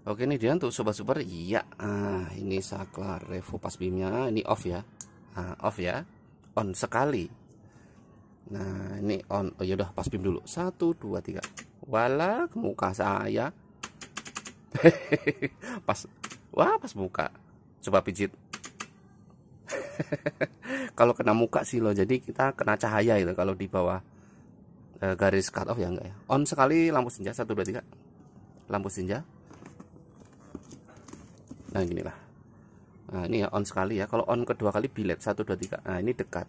Oke nih dia untuk sobat super. Iya, ini saklar revo pas beamnya ini off ya. Off ya, on sekali. Nah ini on. Oh yaudah, pas beam dulu, 1 2 3. Wala ke muka saya. Pas, wah pas muka. Coba pijit. Kalau kena muka sih loh, jadi kita kena cahaya itu kalau di bawah garis cut off ya, enggak ya. On sekali lampu senja, 1 2 3. Lampu senja. Nah gini lah. Nah ini ya on sekali ya. Kalau on kedua kali bilet, 1 2 3. Nah ini dekat.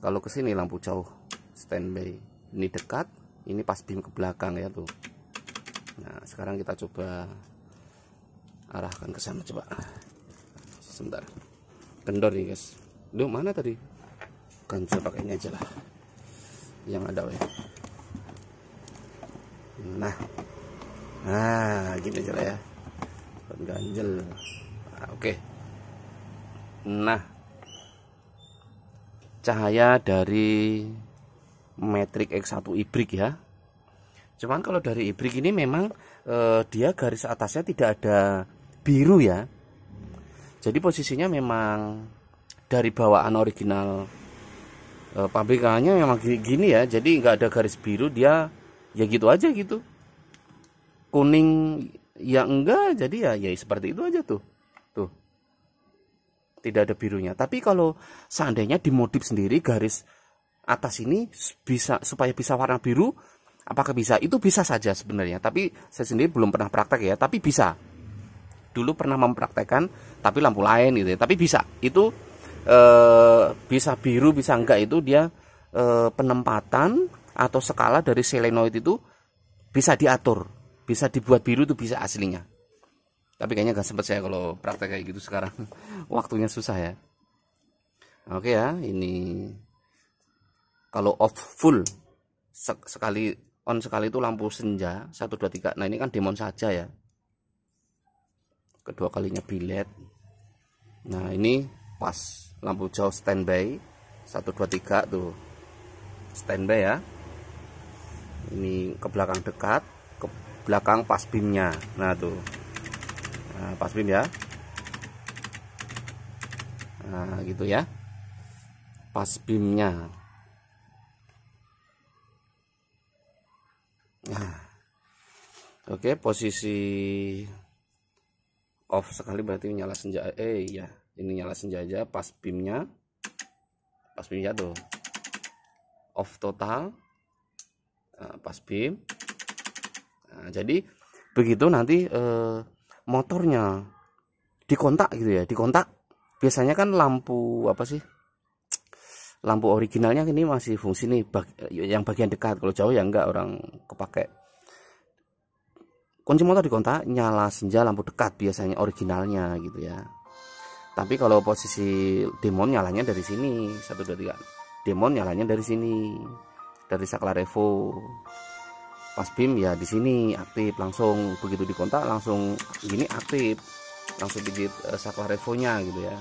Kalau ke sini lampu jauh, standby. Ini dekat. Ini pas beam ke belakang ya tuh. Nah sekarang kita coba arahkan ke sana, coba. Sebentar. Kendor nih guys. Duh mana tadi? Kan coba pakai ini aja lah. Yang ada ya. Nah gini aja lah ya. Ganjel. Nah, oke. Nah, cahaya dari Matrix X1 Ibrik ya. Cuman kalau dari Ibrik ini memang dia garis atasnya tidak ada biru ya. Jadi posisinya memang dari bawaan original pabrikannya memang gini ya. Jadi nggak ada garis biru, dia ya gitu aja gitu. Kuning ya enggak, jadi ya seperti itu aja tuh. Tuh. Tidak ada birunya. Tapi kalau seandainya dimodif sendiri garis atas ini bisa supaya bisa warna biru, apakah bisa? Itu bisa saja sebenarnya. Tapi saya sendiri belum pernah praktek ya, tapi bisa. Dulu pernah mempraktekkan tapi lampu lain gitu ya. Tapi bisa. Itu bisa biru bisa enggak, itu dia penempatan atau skala dari selenoid itu bisa diatur. Bisa dibuat biru, itu bisa aslinya. Tapi kayaknya gak sempet saya kalau praktek kayak gitu sekarang. Waktunya susah ya. Oke ya, ini kalau off full sekali, on sekali itu lampu senja 1 2 3. Nah ini kan demon saja ya. Kedua kalinya bilet. Nah ini pas lampu jauh standby 1 2 3 tuh. Standby ya. Ini ke belakang dekat, ke belakang pas beamnya. Nah tuh, nah, pas beam ya. Nah gitu ya, pas beamnya. Nah oke, posisi off sekali berarti nyala senja. Ya ini nyala senja aja. Pas beamnya tuh off total. Nah, pas beam. Nah, jadi begitu nanti motornya dikontak gitu ya, dikontak. Biasanya kan lampu apa sih, lampu originalnya ini masih fungsi nih, yang bagian dekat. Kalau jauh ya enggak, orang kepake. Kunci motor dikontak, nyala senja lampu dekat biasanya originalnya gitu ya. Tapi kalau posisi demon nyalanya dari sini, 1 2 3. Demon nyalanya dari sini, dari saklar revo. Pas beam ya di sini aktif langsung, begitu dikontak langsung gini aktif, langsung pijit saklar revonya gitu ya.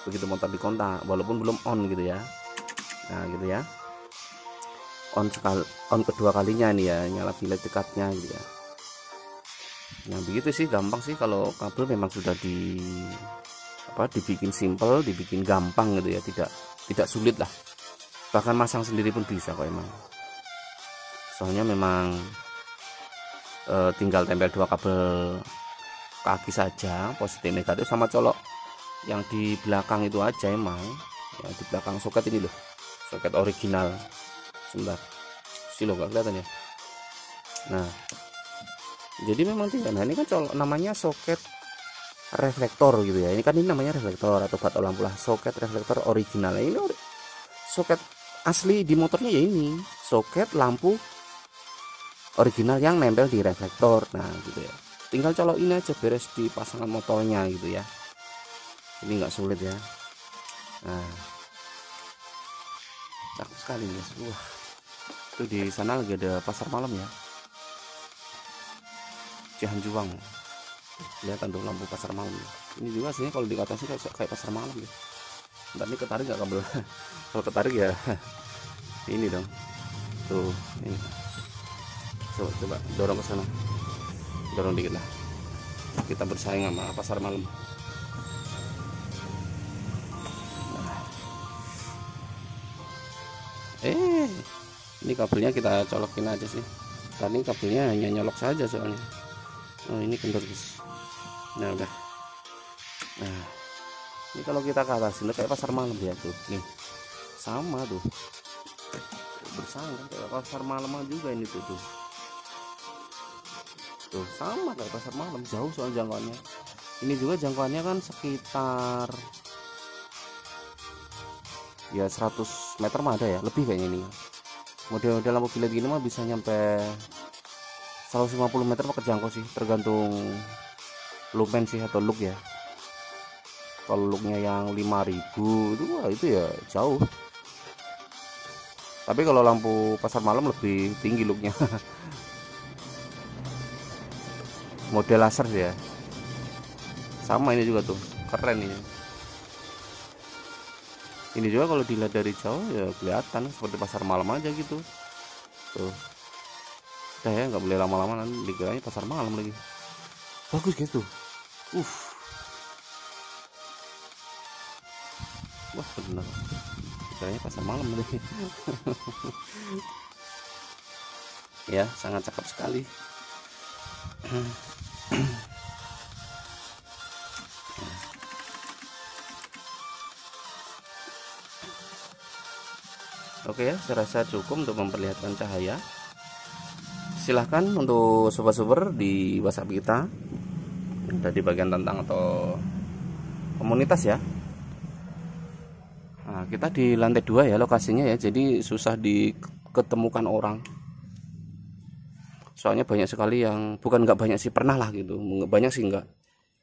Begitu motor dikontak walaupun belum on gitu ya. Nah gitu ya, on kedua kalinya nih ya, nyala bilet dekatnya gitu ya. Nah begitu sih, gampang sih. Kalau kabel memang sudah dibikin simple, dibikin gampang gitu ya, tidak sulit lah. Bahkan masang sendiri pun bisa kok emang. Soalnya memang tinggal tempel 2 kabel kaki saja, positif negatif, sama colok yang di belakang itu aja emang. Yang di belakang soket ini loh, soket original. Sebentar, sih lo nggak kelihatan ya. Nah jadi memang tinggal, nah ini kan colok namanya soket reflektor gitu ya. Ini kan ini namanya reflektor atau batok lampu lah, soket reflektor original. Ini soket asli di motornya ya, ini soket lampu original yang nempel di reflektor. Nah gitu ya, tinggal colok ini aja, beres di pasangan motornya gitu ya. Ini nggak sulit ya. Nah cakep sekali guys. Wah, itu di sana lagi ada pasar malam ya, Cihanjuang. Kelihatan tuh lampu pasar malam ya. Ini juga sih kalau di atasnya kayak pasar malam ya. Ntar ini ketarik nggak kabel? Kalau ketarik ya ini dong tuh, ini coba dorong ke sana, dorong dikit lah. kita bersaing sama pasar malam. Ini kabelnya kita colokin aja sih. Tadi kabelnya hanya nyolok saja soalnya. Oh, ini kendor guys. Nah udah. Nah ini kalau kita ke atas ini kayak pasar malam ya tuh. Nih sama tuh, bersaing kayak pasar malam juga ini tuh. Tuh sama kayak pasar malam, jauh soal jangkauannya. Ini juga jangkauannya kan sekitar ya 100 meter mah ada ya, lebih kayaknya ini. Model-model lampu biled gini mah bisa nyampe 150 meter mah kejangkau sih, tergantung lumen sih atau look ya. Kalau looknya yang 5000 itu wah itu ya jauh. Tapi kalau lampu pasar malam lebih tinggi looknya. Model laser ya. Sama ini juga tuh, keren ini. Ini juga kalau dilihat dari jauh ya kelihatan seperti pasar malam aja gitu. Tuh. Udah ya, nggak boleh lama-lama nanti dikiranya pasar malam lagi. Bagus guys tuh. Wah bener. Dikiranya pasar malam lagi. Ya, sangat cakep sekali. Oke ya, saya rasa cukup untuk memperlihatkan cahaya. Silahkan untuk sobat-sobat di WhatsApp kita, ada di bagian tentang atau komunitas ya. Nah, kita di lantai 2 ya lokasinya ya, jadi susah diketemukan orang. Soalnya banyak sekali yang, bukan nggak banyak sih, pernah lah gitu, banyak sih nggak.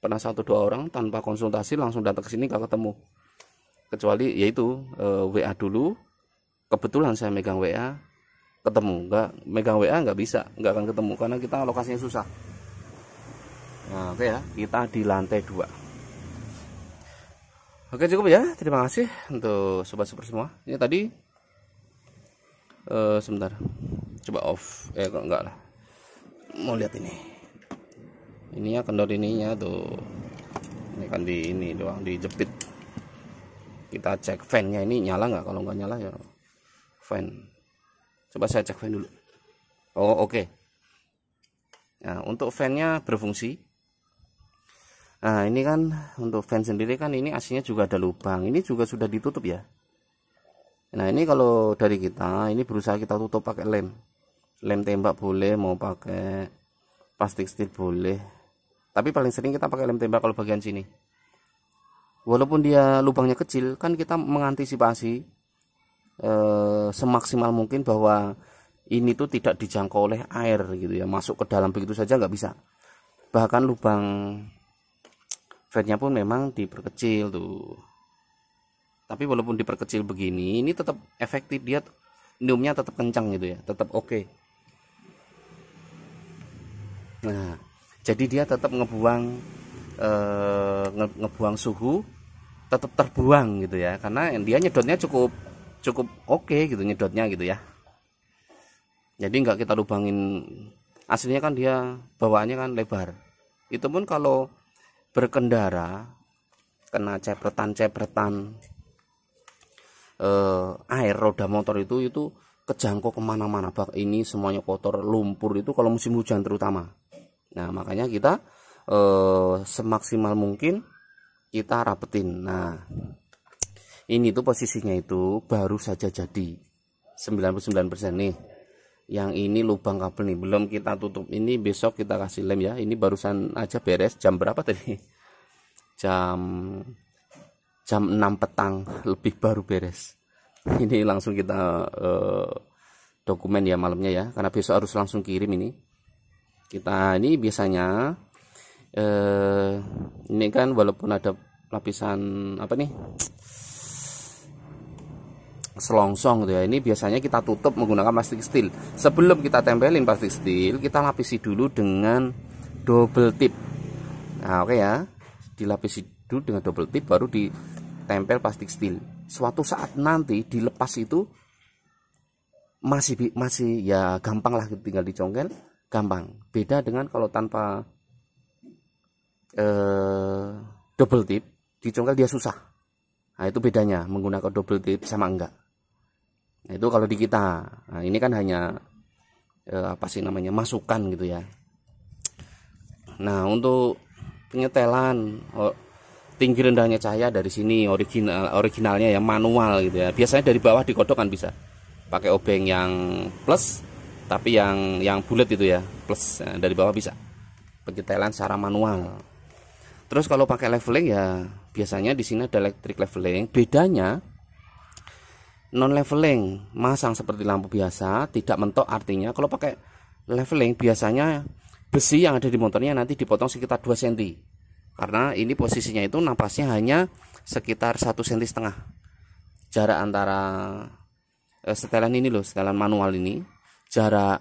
Pernah 1-2 orang tanpa konsultasi langsung datang ke sini nggak ketemu. Kecuali yaitu WA dulu. Kebetulan saya megang WA ketemu, nggak megang WA nggak bisa, nggak akan ketemu karena kita lokasinya susah. Nah oke ya, kita di lantai 2. Oke cukup ya, terima kasih untuk sobat-sobat semua. Ini tadi sebentar, coba off, kok enggak lah, mau lihat ini ya kendor ininya tuh, ini kan di ini doang dijepit. Kita cek fan-nya ini nyala nggak, kalau nggak nyala ya fan. Coba saya cek fan dulu. Oh oke. Nah untuk fan-nya berfungsi. Nah ini kan untuk fan sendiri kan ini aslinya juga ada lubang. Ini juga sudah ditutup ya. Nah ini kalau dari kita ini berusaha kita tutup pakai lem tembak boleh, mau pakai plastik steel boleh. Tapi paling sering kita pakai lem tembak kalau bagian sini. Walaupun dia lubangnya kecil kan kita mengantisipasi semaksimal mungkin bahwa ini tuh tidak dijangkau oleh air gitu ya, masuk ke dalam begitu saja nggak bisa. Bahkan lubang fatnya pun memang diperkecil tuh. Tapi walaupun diperkecil begini, ini tetap efektif, dia niumnya tetap kencang gitu ya, tetap oke. Nah jadi dia tetap ngebuang suhu, tetap terbuang gitu ya, karena dia nyedotnya cukup oke gitu, nyedotnya gitu ya. Jadi nggak kita lubangin, aslinya kan dia bawaannya kan lebar. Itu pun kalau berkendara kena cepretan air roda motor itu kejangkau kemana-mana. Bak ini semuanya kotor, lumpur itu kalau musim hujan terutama. Nah makanya kita semaksimal mungkin kita rapetin. Nah ini tuh posisinya itu baru saja jadi 99% nih. Yang ini lubang kabel nih belum kita tutup. Ini besok kita kasih lem ya. Ini barusan aja beres. Jam berapa tadi? Jam 6 petang lebih baru beres. Ini langsung kita dokumen ya malamnya ya. Karena besok harus langsung kirim ini. Kita ini biasanya ini kan walaupun ada lapisan apa nih? Selongsong gitu ya, ini biasanya kita tutup menggunakan plastik steel. Sebelum kita tempelin plastik steel, kita lapisi dulu dengan double tip. Nah oke ya, dilapisi dulu dengan double tip baru ditempel plastik steel. Suatu saat nanti dilepas itu masih ya gampang lah, tinggal dicongkel gampang. Beda dengan kalau tanpa double tip, dicongkel dia susah. Nah, itu bedanya menggunakan double tip sama enggak. Nah, itu kalau di kita. Nah, ini kan hanya apa sih namanya, masukan gitu ya. Nah, untuk penyetelan tinggi rendahnya cahaya dari sini originalnya ya, manual gitu ya. Biasanya dari bawah dikodok kan bisa. Pakai obeng yang plus, tapi yang bulat itu ya, plus. Nah, dari bawah bisa. Penyetelan secara manual. Terus kalau pakai leveling ya biasanya di sini ada electric leveling. Bedanya non leveling masang seperti lampu biasa, tidak mentok, artinya kalau pakai leveling biasanya besi yang ada di motornya nanti dipotong sekitar 2 cm. Karena ini posisinya itu napasnya hanya sekitar 1,5 cm. Jarak antara setelan ini loh, setelan manual ini, jarak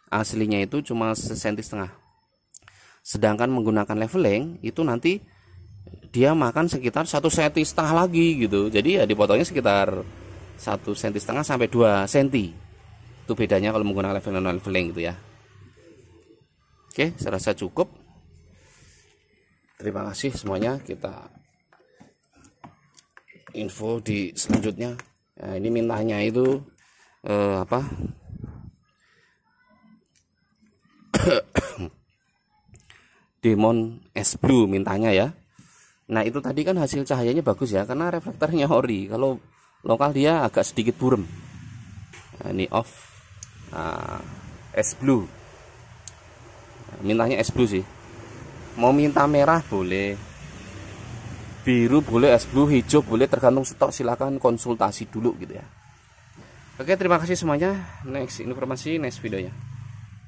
aslinya itu cuma 1,5 cm. Sedangkan menggunakan leveling itu nanti dia makan sekitar 1,5 cm lagi gitu. Jadi ya dipotongnya sekitar 1,5 cm sampai 2 cm. Itu bedanya kalau menggunakan leveling non leveling gitu ya. Oke, saya rasa cukup. Terima kasih semuanya. Kita info di selanjutnya. Nah, ini mintanya itu apa? Demon S Blue mintanya ya. Nah, itu tadi kan hasil cahayanya bagus ya, karena reflektornya ori. Kalau lokal dia agak sedikit burem. Nah, ini off. Nah, S Blue. Nah, mintanya S Blue sih. Mau minta merah boleh, biru boleh, S Blue, hijau boleh, tergantung stok. Silakan konsultasi dulu gitu ya. Oke, terima kasih semuanya. Next informasi, next videonya.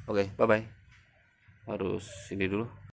Oke, bye bye. Harus ini dulu.